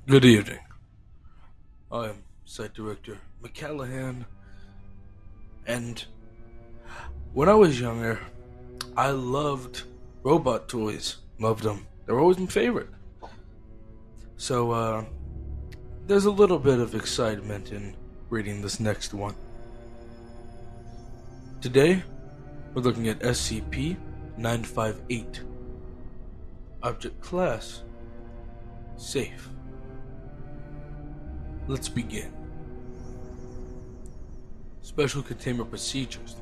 Good evening. I am Site Director McCallahan, and when I was younger, I loved robot toys. Loved them. They were always my favorite. So, there's a little bit of excitement in reading this next one. Today, we're looking at SCP-958. Object Class: Safe. Let's begin. Special Containment Procedures.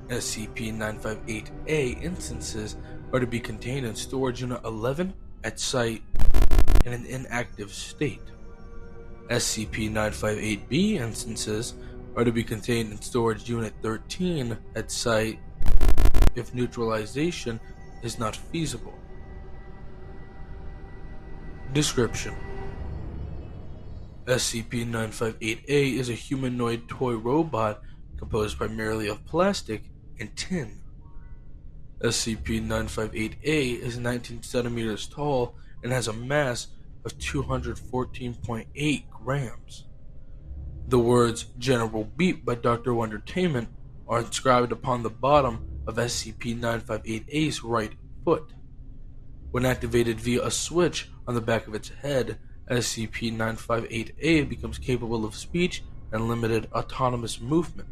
SCP-958-A instances are to be contained in Storage Unit 11 at Site in an inactive state. SCP-958-B instances are to be contained in Storage Unit 13 at Site if neutralization is not feasible. Description: SCP-958-A is a humanoid toy robot composed primarily of plastic and tin. SCP-958-A is 19 centimeters tall and has a mass of 214.8 grams. The words "General Beep" by Dr. Wondertainment are inscribed upon the bottom of SCP-958-A's right foot. When activated via a switch on the back of its head, SCP-958-A becomes capable of speech and limited autonomous movement.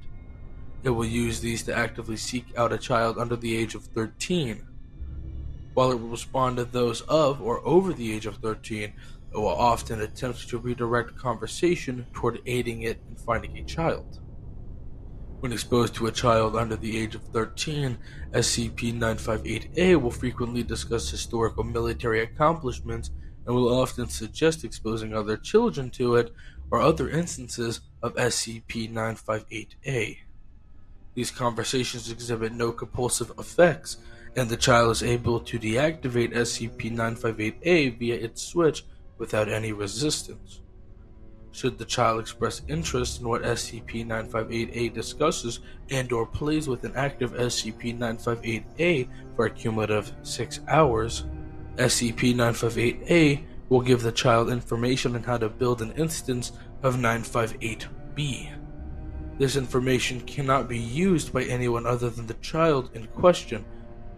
It will use these to actively seek out a child under the age of 13. While it will respond to those of or over the age of 13, it will often attempt to redirect conversation toward aiding it in finding a child. When exposed to a child under the age of 13, SCP-958-A will frequently discuss historical military accomplishments and will often suggest exposing other children to it or other instances of SCP-958-A. These conversations exhibit no compulsive effects, and the child is able to deactivate SCP-958-A via its switch without any resistance. Should the child express interest in what SCP-958-A discusses and/or plays with an active SCP-958-A for a cumulative 6 hours, SCP-958-A will give the child information on how to build an instance of 958-B. This information cannot be used by anyone other than the child in question.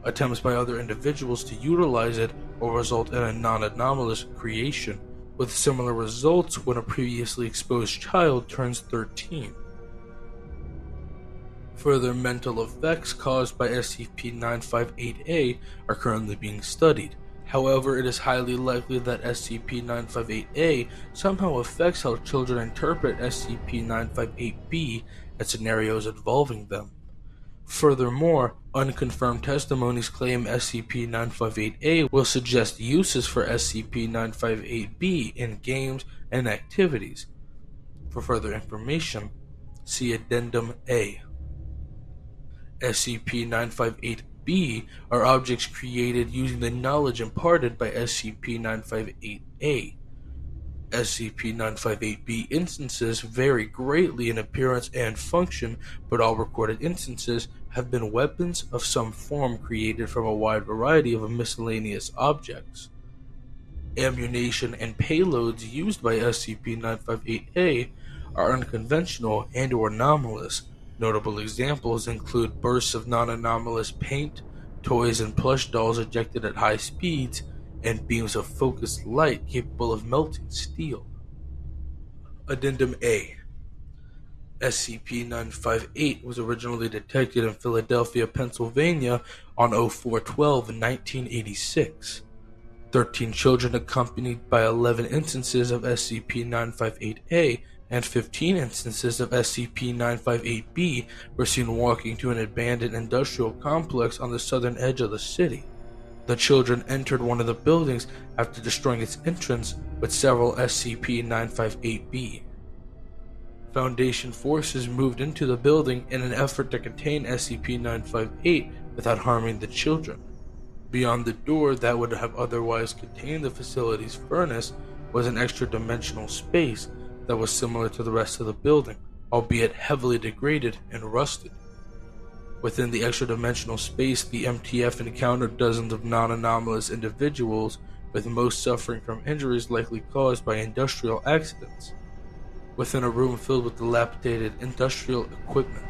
Attempts by other individuals to utilize it will result in a non-anomalous creation, with similar results when a previously exposed child turns 13. Further mental effects caused by SCP-958-A are currently being studied. However, it is highly likely that SCP-958-A somehow affects how children interpret SCP-958-B and scenarios involving them. Furthermore, unconfirmed testimonies claim SCP-958-A will suggest uses for SCP-958-B in games and activities. For further information, see Addendum A. SCP-958-B are objects created using the knowledge imparted by SCP-958-A. SCP-958-B instances vary greatly in appearance and function, but all recorded instances have been weapons of some form created from a wide variety of miscellaneous objects. Ammunition and payloads used by SCP-958-A are unconventional and/or anomalous. Notable examples include bursts of non-anomalous paint, toys and plush dolls ejected at high speeds, and beams of focused light capable of melting steel. Addendum A. SCP-958 was originally detected in Philadelphia, Pennsylvania on 04/12/1986. 13 children accompanied by 11 instances of SCP-958-A and 15 instances of SCP-958-B were seen walking to an abandoned industrial complex on the southern edge of the city. The children entered one of the buildings after destroying its entrance with several SCP-958-B. Foundation forces moved into the building in an effort to contain SCP-958 without harming the children. Beyond the door that would have otherwise contained the facility's furnace was an extra-dimensional space that was similar to the rest of the building, albeit heavily degraded and rusted. Within the extra-dimensional space, the MTF encountered dozens of non-anomalous individuals with most suffering from injuries likely caused by industrial accidents. Within a room filled with dilapidated industrial equipment,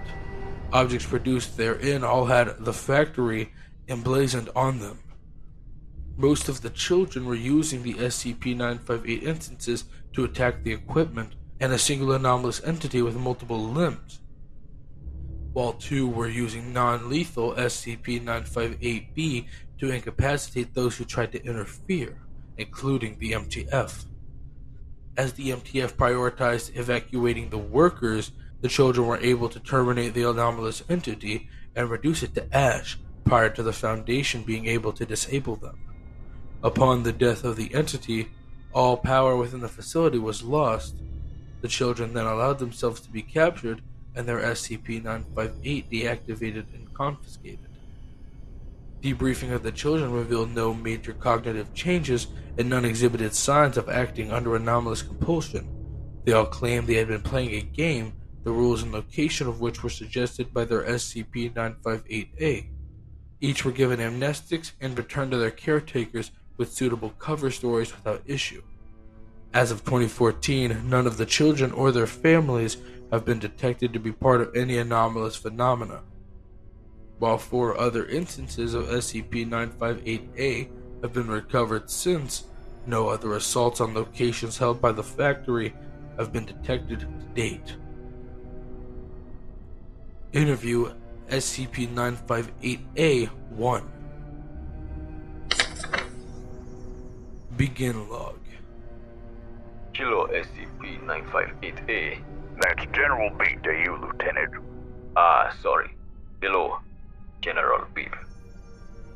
objects produced therein all had the factory emblazoned on them. Most of the children were using the SCP-958 instances to attack the equipment and a single anomalous entity with multiple limbs, while two were using non-lethal SCP-958-B to incapacitate those who tried to interfere, including the MTF. As the MTF prioritized evacuating the workers, the children were able to terminate the anomalous entity and reduce it to ash prior to the Foundation being able to disable them. Upon the death of the entity, all power within the facility was lost. The children then allowed themselves to be captured and their SCP-958 deactivated and confiscated. Debriefing of the children revealed no major cognitive changes and none exhibited signs of acting under anomalous compulsion. They all claimed they had been playing a game, the rules and location of which were suggested by their SCP-958-A. Each were given amnestics and returned to their caretakers with suitable cover stories without issue. As of 2014, none of the children or their families have been detected to be part of any anomalous phenomena. While 4 other instances of SCP-958-A have been recovered since, no other assaults on locations held by the factory have been detected to date. Interview SCP-958-A-1. Begin log. Kilo SCP-958-A. That's General Beat to you, Lieutenant. Sorry. Hello, General Beep.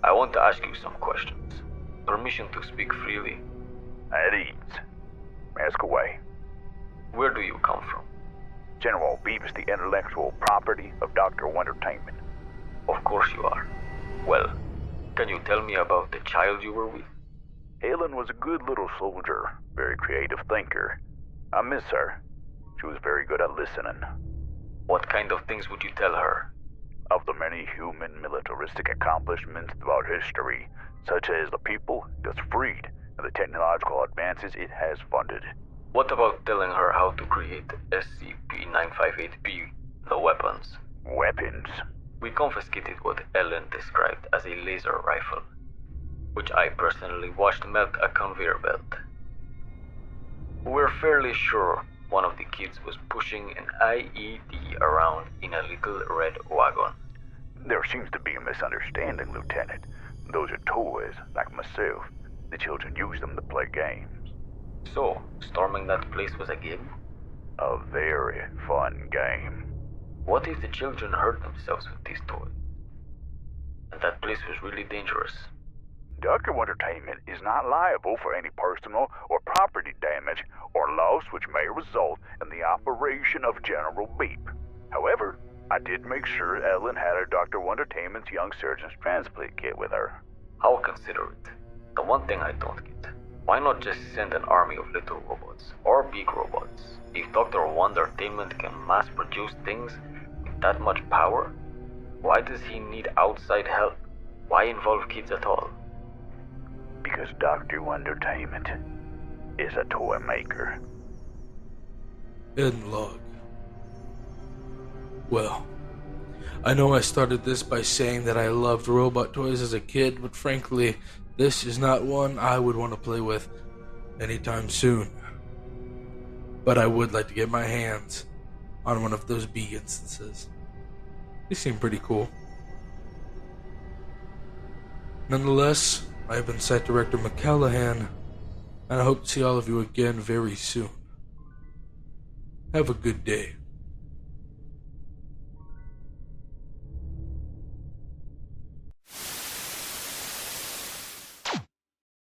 I want to ask you some questions. Permission to speak freely? At ease. Ask away. Where do you come from? General Beep is the intellectual property of Dr. Entertainment. Of course you are. Well, can you tell me about the child you were with? Helen was a good little soldier, very creative thinker. I miss her. She was very good at listening. What kind of things would you tell her? Of the many human militaristic accomplishments throughout history, such as the people it has freed and the technological advances it has funded. What about telling her how to create SCP-958-B, the weapons? Weapons? We confiscated what Ellen described as a laser rifle, which I personally watched melt a conveyor belt. We're fairly sure one of the kids was pushing an IED around in a little red wagon. There seems to be a misunderstanding, Lieutenant. Those are toys, like myself. The children use them to play games. So, storming that place was a game? A very fun game. What if the children hurt themselves with these toys? And that place was really dangerous. Dr. Entertainment is not liable for any personal or property damage or loss which may result in the operation of General Beep. However, I did make sure Ellen had her Dr. Entertainment's Young Surgeon's transplant kit with her. How considerate. The one thing I don't get, why not just send an army of little robots, or big robots? If Dr. Entertainment can mass produce things with that much power, why does he need outside help? Why involve kids at all? Because Dr. Entertainment is a toy maker. End log. Well, I know I started this by saying that I loved robot toys as a kid, but frankly, this is not one I would want to play with anytime soon. But I would like to get my hands on one of those B instances. They seem pretty cool. Nonetheless, I have been Site Director McCallahan, and I hope to see all of you again very soon. Have a good day.